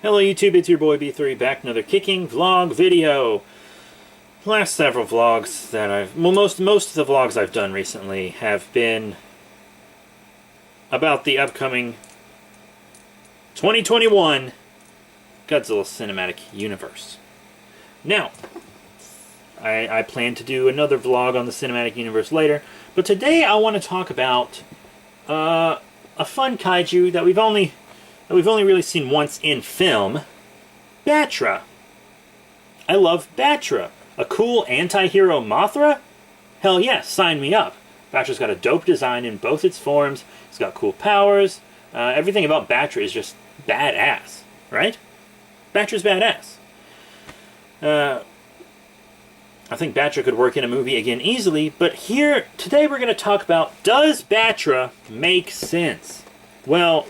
Hello YouTube, it's your boy B3 back another kicking vlog video. Last several vlogs that most of the vlogs I've done recently have been about the upcoming 2021 Godzilla Cinematic Universe. Now, I plan to do another vlog on the Cinematic Universe later, but today I want to talk about a fun kaiju that we've only really seen once in film, Battra. I love Battra. A cool anti-hero Mothra? Hell yeah, sign me up. Battra's got a dope design in both its forms. It's got cool powers. Everything about Battra is just badass, right? Battra's badass. I think Battra could work in a movie again easily, but today we're going to talk about, does Battra make sense? Well,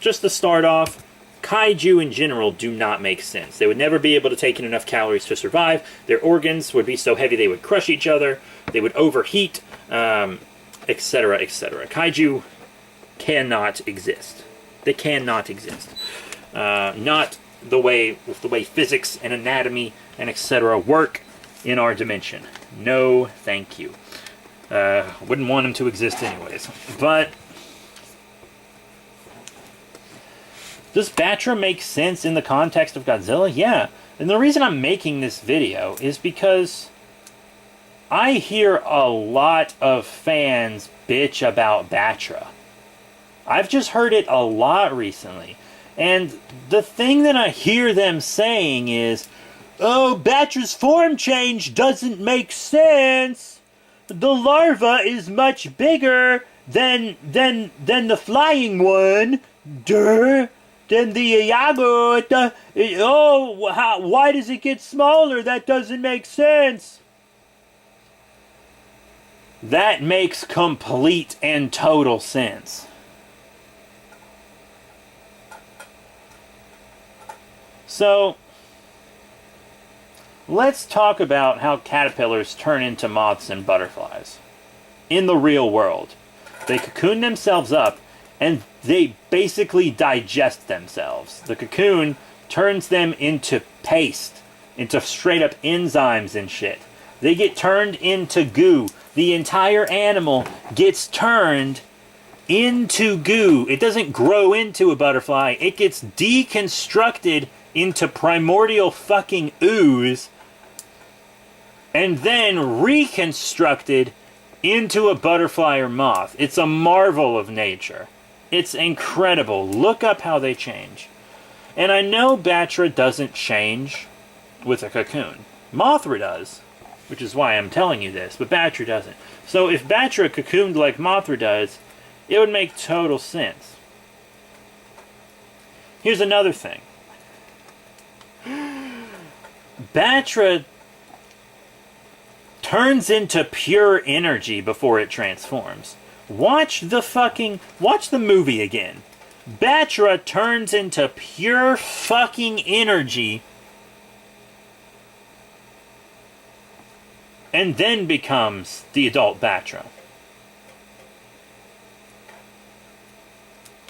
just to start off, kaiju in general do not make sense. They would never be able to take in enough calories to survive. Their organs would be so heavy they would crush each other. They would overheat, etc., etc. Kaiju cannot exist. They cannot exist. Not the way physics and anatomy and etc. work in our dimension. No, thank you. Wouldn't want them to exist anyways. But does Battra make sense in the context of Godzilla? Yeah. And the reason I'm making this video is because I hear a lot of fans bitch about Battra. I've just heard it a lot recently. And the thing that I hear them saying is, oh, Battra's form change doesn't make sense. The larva is much bigger than the flying one. Duh. Then the Iago, why does it get smaller? That doesn't make sense. That makes complete and total sense. So, let's talk about how caterpillars turn into moths and butterflies. In the real world, they cocoon themselves up and they basically digest themselves. The cocoon turns them into paste, into straight up enzymes and shit. They get turned into goo. The entire animal gets turned into goo. It doesn't grow into a butterfly. It gets deconstructed into primordial fucking ooze and then reconstructed into a butterfly or moth. It's a marvel of nature. It's incredible. Look up how they change. And I know Battra doesn't change with a cocoon. Mothra does, which is why I'm telling you this, but Battra doesn't. So if Battra cocooned like Mothra does, it would make total sense. Here's another thing. Battra turns into pure energy before it transforms. Watch the movie again. Battra turns into pure fucking energy and then becomes the adult Battra.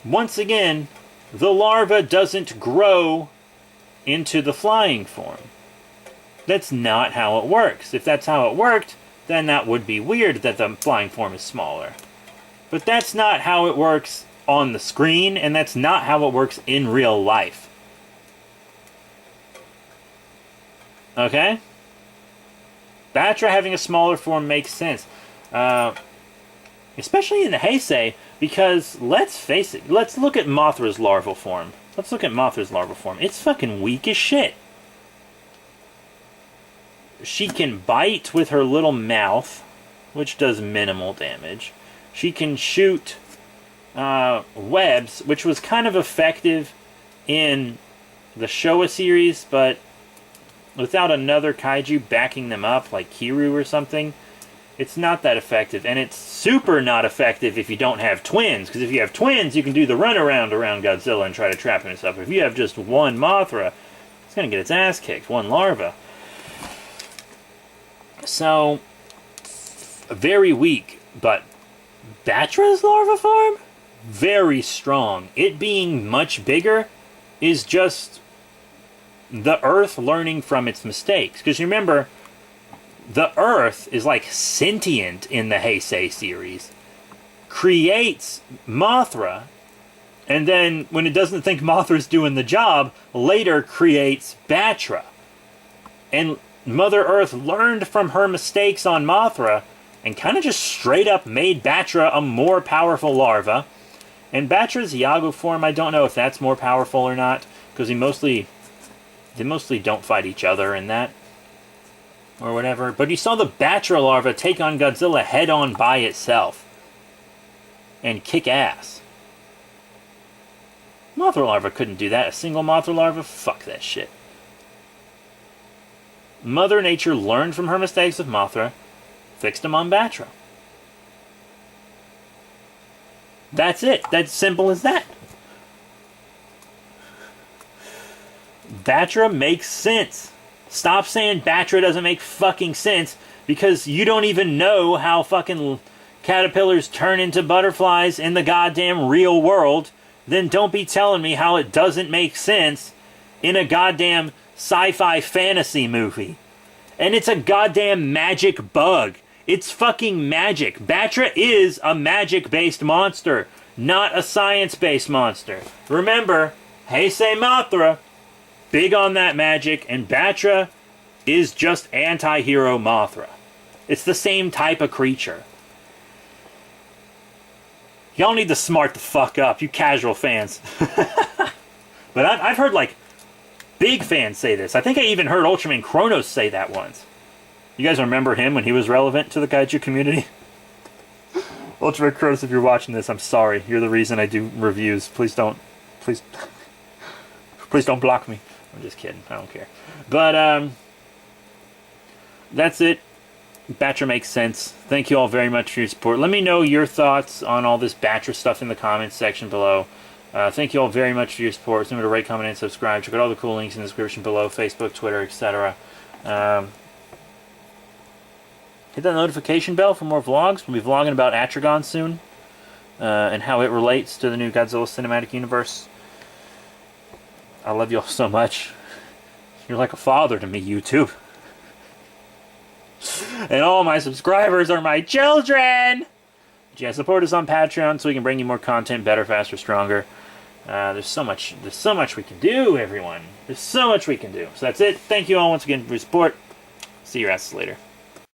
Once again, the larva doesn't grow into the flying form. That's not how it works. If that's how it worked, then that would be weird that the flying form is smaller. But that's not how it works on the screen, and that's not how it works in real life. Okay? Battra having a smaller form makes sense. Especially in the Heisei, because let's face it, let's look at Mothra's larval form. It's fucking weak as shit. She can bite with her little mouth, which does minimal damage. She can shoot webs, which was kind of effective in the Showa series, but without another kaiju backing them up, like Kiru or something, it's not that effective. And it's super not effective if you don't have twins, because if you have twins, you can do the runaround around Godzilla and try to trap him and stuff. If you have just one Mothra, it's going to get its ass kicked, one larva. So, very weak, but Battra's larva form? very strong. It being much bigger is just the Earth learning from its mistakes. Because remember, the Earth is like sentient in the Heisei series. Creates Mothra, and then when it doesn't think Mothra's doing the job, later creates Battra. And Mother Earth learned from her mistakes on Mothra and kind of just straight up made Battra a more powerful larva. And Battra's Iago form, I don't know if that's more powerful or not, because they mostly don't fight each other in that, or whatever. But you saw the Battra larva take on Godzilla head on by itself and kick ass. Mothra larva couldn't do that. A single Mothra larva? Fuck that shit. Mother Nature learned from her mistakes with Mothra, fixed them on Battra. That's it. That's simple as that. Battra makes sense. Stop saying Battra doesn't make fucking sense, because you don't even know how fucking caterpillars turn into butterflies in the goddamn real world. Then don't be telling me how it doesn't make sense in a goddamn sci-fi fantasy movie. And it's a goddamn magic bug. It's fucking magic. Battra is a magic-based monster, not a science-based monster. Remember, Heisei Mothra, big on that magic, and Battra is just anti-hero Mothra. It's the same type of creature. Y'all need to smart the fuck up, you casual fans. But I've heard, like, big fans say this. I think I even heard Ultraman Kronos say that once. You guys remember him when he was relevant to the kaiju community? Ultraman Kronos, if you're watching this, I'm sorry. You're the reason I do reviews. Please don't block me. I'm just kidding. I don't care. But, that's it. Battra makes sense. Thank you all very much for your support. Let me know your thoughts on all this Battra stuff in the comments section below. Thank you all very much for your support. Remember to rate, comment, and subscribe. Check out all the cool links in the description below. Facebook, Twitter, etc. Hit that notification bell for more vlogs. We'll be vlogging about Atragon soon. And how it relates to the new Godzilla Cinematic Universe. I love you all so much. You're like a father to me, YouTube. And all my subscribers are my children! But yeah, support us on Patreon so we can bring you more content, better, faster, stronger. There's so much we can do, everyone. There's so much we can do. So that's it. Thank you all once again for your support. See your asses later.